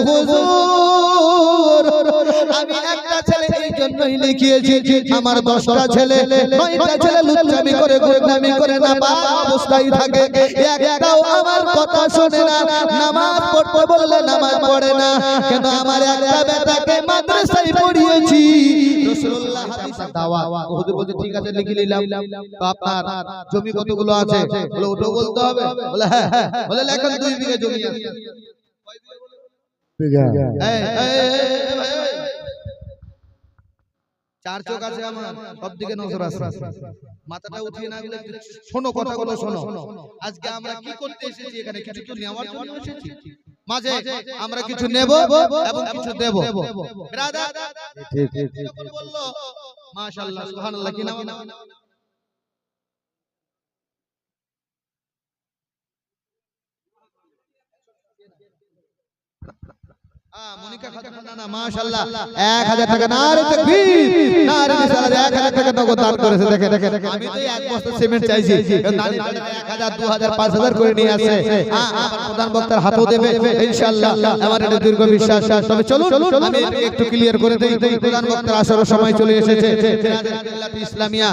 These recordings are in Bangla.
হুজুর আমি একটা ছেলে এই জন্যই লিখিয়েছি আমার 10টা ছেলে 9টা ছেলে লুচ্চামি করে গুন্ডামি করে না বা অবস্থায় থাকে একটাও আমার কথা শোনে না নামাজ পড়তে বললে নামাজ পড়ে না কেন আমার একটা বেটাকে মাদ্রাসায় পড়িয়েছি রাসূলুল্লাহ হাদিসে দাওয়া হুজুর বলছে ঠিক আছে লিখে নিলাম তো আপনার জমি কতগুলো আছে বলে ওটা বলতে হবে বলে হ্যাঁ বলে লেখেন 2 বিঘা জমি আছে কয় বিঘা চার চোখ আছে আমার সব দিকে নজর আছে মাথাটা উঠিয়ে না বলে শোনো কথাগুলো শোনো আজকে আমরা কি করতে এসেছি এখানে কিছু তো নেওয়ার জন্য এসেছি মাঝে আমরা কিছু নেব এবং কিছু দেব ব্রাদার ঠিক ঠিক ঠিক বললো মাশাআল্লাহ সুবহানাল্লাহ কি নাম মনিকা খাতুন না মাশাআল্লাহ 1000 টাকা নারে তাকবীর নারে রিসালাত 1000 টাকা নগদ দান করেছে দেখেন আমি তো এক বস্তা সিমেন্ট চাইছি নানি 1000 2000 5000 করে নিয়ে আসে আমার প্রধান বক্তার হাতও দেবে ইনশাআল্লাহ আমার এটা দীর্ঘ বিশ্বাস তবে চলুন আমি একটু ক্লিয়ার করে দেই প্রধান বক্তার আসার সময় চলে এসেছে ইসলামিয়া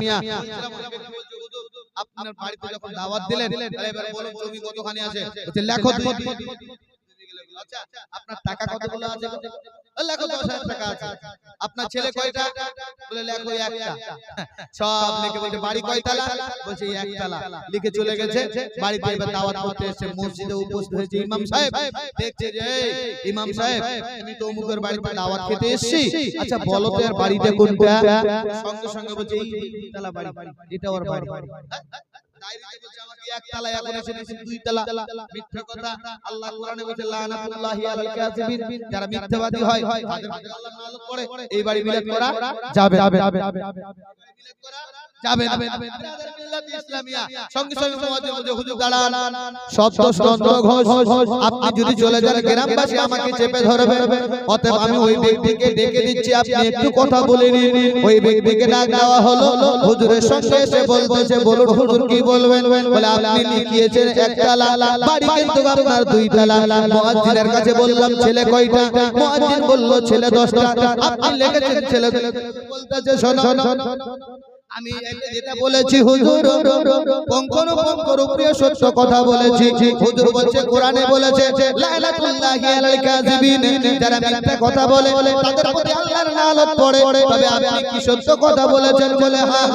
আপনার বাড়িতে যখন দাওয়াত দিলেন এবার বলুন জমি কতখানি আছে বলছে লেখো আচ্ছা আপনার টাকা কতগুলো আছে লেখো 10,000 টাকা আছে আপনার ছেলে কয়টা বলে লেখো একটা সব লিখে বলছে বাড়ি কয়তলা বলছে একতলা লিখে চলে গেছে বাড়িতে এবার দাওয়াত করতে এসে মসজিদে উপস্থিত হয়েছে ইমাম সাহেব দেখছে যে ইমাম সাহেব আমি তো অমুকের বাড়িতে দাওয়াত খেতে এসেছি আচ্ছা বলো তো এর বাড়িটা কোনটা সঙ্গে সঙ্গে বলছে এই তলা বাড়ি এটা ওর বাড়ি ডাইরেক্ট বলছে আমাকে একতলা এখন এসে দিয়েছেন 2 তলা মিথ্যা কথা আল্লাহ কোরআনে বলেছে লানাতুল্লাহি আলাল কাযিবিন যারা মিথ্যাবাদী হয় তাদের আল্লাহ লানত করে এই বাড়ি মিলাদ করা যাবে যাবে মিল্লাত ইসলামিয়া সঙ্গে সঙ্গে মুয়াজ্জিন বলে হুজুর দাঁড়ান শব্দ ঘোষ আপনি যদি চলে যান গ্রামবাসী আমাকে চেপে ধরবে অতএব আমি ওই ব্যক্তিকে ডেকে দিচ্ছি আপনি একটু কথা বলে নিন ওই ব্যক্তিকে ডাক দেওয়া হলো হুজুরের সঙ্গে এসে বলতেছে বলুন হুজুর কি বলবেন বলে আপনি লিখিয়েছেন একতলা বাড়ি কিন্তু আপনার 2 তলা মুয়াজ্জিনের কাছে বললাম ছেলে কয়টা মুয়াজ্জিন বলল ছেলে 10টা আপনি লিখেছেন ছেলে বলতেছে শোনো আমি যেটা বলেছি হুজুর পঙ্করূপীয় সত্য কথা বলেছি হুজুর বলছে কোরআনে বলেছে লানাতুল্লাহি আলাল কাযিবিন যারা মিথ্যা কথা বলে তাদের প্রতি আল্লাহর লানত পড়ে তবে আপনি কি সত্য কথা বলেছেন বলে হ্যাঁ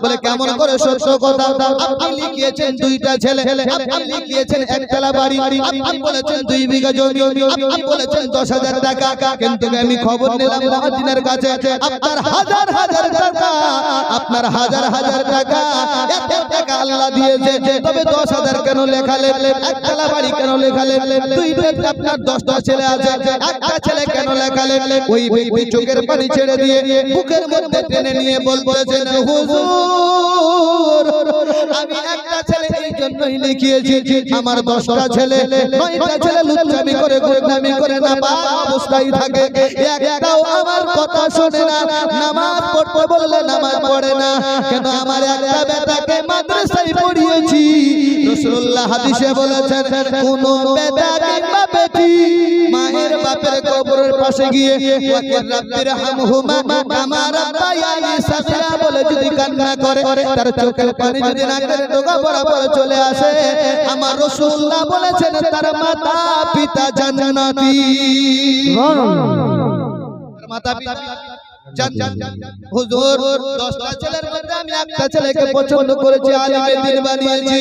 বলে কেমন করে সত্য কথা আপনি লিখিয়েছেন 2টা ছেলে আপনি লিখিয়েছেন একতলা বাড়ি আপনি বলেছেন 2 বিঘা জমি আপনি বলেছেন 10,000 টাকা কিন্তু আমি খবর নিলাম মুয়াজ্জিনের কাছে আপনার হাজার হাজার টাকা আপনার হাজার হাজার টাকা এত টাকা আল্লাহ দিয়েছে তবে 10,000 কেন লেখালেন একতলা বাড়ি কেন লেখালেন 2টা আপনার 10টা ছেলে আছে একটা ছেলে কেন লেখালেন ওই ব্যক্তি চোখের পানি ছেড়ে দিয়ে বুকের মধ্যে টেনে নিয়ে বলতেছেন হুজুর আমি একটা ছেলে এই জন্যই লিখিয়েছি আমার 10টা ছেলে 9টা ছেলে লুচ্চামি করে গুন্ডামি করে না বা অবস্থায় থাকে একটাও আমার কথা শোনে না নামাজ পড়তে বললে নামাজ পড়ে না কেন আমার একটা বেটাকে মাদ্রাসায় পড়িয়েছি রাসূলুল্লাহ হাদিসে বলেছেন কোন বেটা কিংবা বেটি মায়ের বাপের কবরের পাশে গিয়ে ওয়াকির রাব্বির হামহুমা কামা রাব্বায়ানি সাগীরা বলে যদি কান্না করে তার চোখের পানি যদি নাকের ডগা বরাবর চলে আসে আমার রাসূলুল্লাহ বলেছেন তার মাতা পিতা জান্নাতি সুবহানাল্লাহ মাতা পিতা হুজুর 10টা ছেলের মধ্যে আমি একটা ছেলেকে পছন্দ করেছি আলেমে দিন বানিয়েছি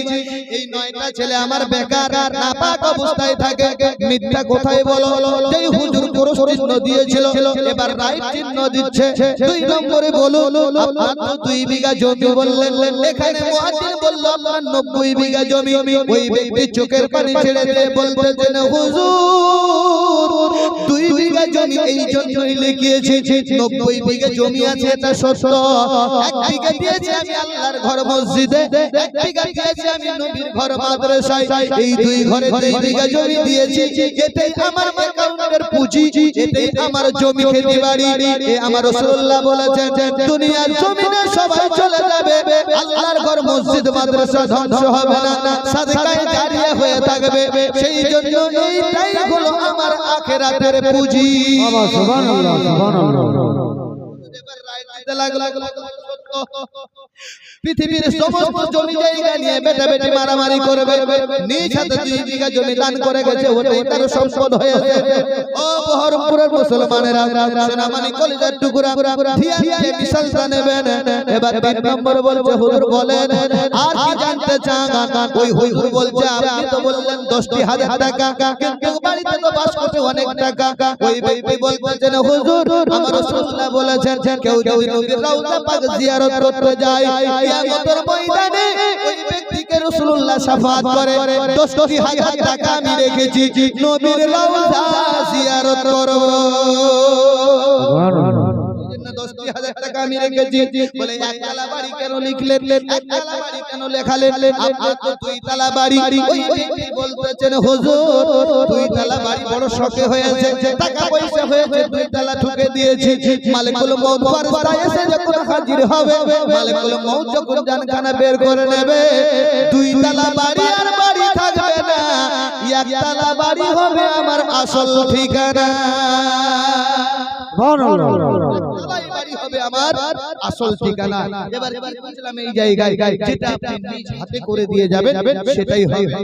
এই 9টা ছেলে আমার বেকার নাপাক অবস্থায় থাকে মিথ্যা কোথায় বলো যেই হুজুর পুরুষ চিহ্ন দিয়েছিল এবার রাইট চিহ্ন দিচ্ছে 2 নম্বরে বলুন আপনার 2 বিঘা জমি বললেন এখানে মুয়াজ্জিন বলল আপনার 90 বিঘা জমি ওই ব্যক্তি চোখের পানি ছেড়ে দিয়ে বলতেছেন হুজুর 2 বিঘা জমি আমি এই জন্যই লিখিয়েছি 90 বিঘা জমি আছে এটা সত্য, 1 বিঘা দিয়েছি আমি আল্লাহর ঘর মসজিদে, 1 বিঘা দিয়েছি আমি নবীর ঘর মাদ্রাসায়, এই 2 ঘরে 2 বিঘা জমি দিয়েছি, এটাই আমার অ্যাকাউন্টের পুঁজি, এটাই আমার জমি খেতে বাড়ি। এ আমার রাসূলুল্লাহ বলেছেন দুনিয়ার জমিনে সবাই চলে যাবে, আল্লাহর ঘর মসজিদ মাদ্রাসা ধ্বংস হবে না, সাদকায়ে জারিয়া হয়ে থাকবে। সেই জন্য এইটাই হলো আমার আখিরাতের পুঁজি। সুবহানাল্লাহ সুবহানাল্লাহ। পৃথিবীর সমস্ত জমি জায়গা নিয়ে বেটা বেটি মারামারি করবে, নিজ হাতে 2 বিঘা জমি দান করে গেছে, ওটাই তার সম্পদ হয়েছে। ও বহরমপুরের মুসলমানেরা, সোনামানি কলিজার টুকরা, ধিয়া দিয়ে মিশালটা নেবেন। এবার 3 নম্বর বলছে হুজুর বলেন আর কি জানতে চান? ওই হুজুর বলছে আপনি তো বললেন 10,000 টাকা, কিন্তু বাড়িতে তো বাস করতে অনেক টাকা। ওই ব্যক্তি বলছেন হুজুর আমার রাসূলুল্লাহ বলেছেন কেউ যদি নবীর রওজা পাক জিয়ারত করতে যায় কিয়ামতের ময়দানে ওই ব্যক্তিকে রাসূলুল্লাহ শাফাআত করে। 10,000 টাকা আমি রেখেছি, নবীর রওজা জিয়ারত করব। সুবহানাল্লাহ। 10,000 টাকা আমি রেখেছি বলে একতলা বাড়ি কেন লিখলেন, একতলা বাড়ি কেন লেখালেন? আপনার তো 2 তলা বাড়ি। ওই ব্যক্তি বলতেছেন হুজুর 2 তলা বাড়ি বড় শখে হয়েছে, টাকা পয়সা হয়েছে, 2 তলা ঠুকে দিয়েছি। মালিকুল মউত ফেরেশতা এসে যখন হাজির হবে, মালিকুল মউত যখন জানখানা বের করে নেবে, 2 তলা বাড়ি আর বাড়ি থাকবে না, একতলা বাড়ি হবে আমার আসল ঠিকানা। বাড়ি হবে আমার আসল ঠিকানা। এবার কি বলছিলাম এই জায়গায় যেটা আপনি নিজ হাতে করে দিয়ে যাবেন সেটাই হবে।